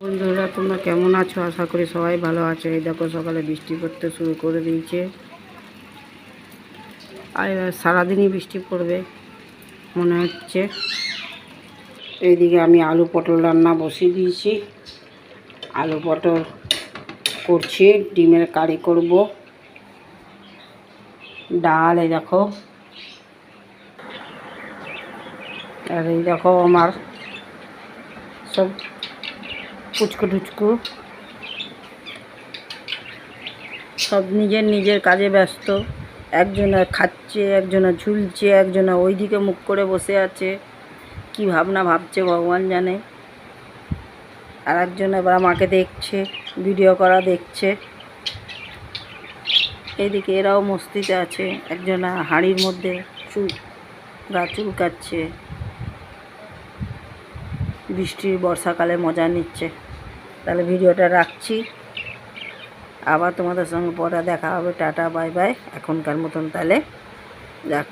বন্ধুরা, তোমরা কেমন আছো? আশা করি সবাই ভালো আছো। এই দেখো, সকালে বৃষ্টি পড়তে শুরু করে দিয়েছে, আর সারাদিনই বৃষ্টি পড়বে মনে হচ্ছে। এইদিকে আমি আলু পটল রান্না বসিয়ে দিয়েছি। আলু পটল করছি, ডিমের কারি করব, ডাল। এই দেখো, আর এই দেখো আমার সব পুচকু টুচকু সব নিজের নিজের কাজে ব্যস্ত। একজনা খাচ্ছে, একজনা ঝুলছে, একজনা ওইদিকে মুখ করে বসে আছে, কি ভাবনা ভাবছে ভগবান জানে। আর একজন আবার আমাকে দেখছে, ভিডিও করা দেখছে। এইদিকে এরাও মস্তিতে আছে, একজনা হাঁড়ির মধ্যে গা চুলকাচ্ছে, বৃষ্টির বর্ষাকালে মজা নিচ্ছে। তাহলে ভিডিওটা রাখছি, আবার তোমাদের সঙ্গে পরে দেখা হবে। টাটা, বাই বাই, এখনকার মতন তাহলে রাখ।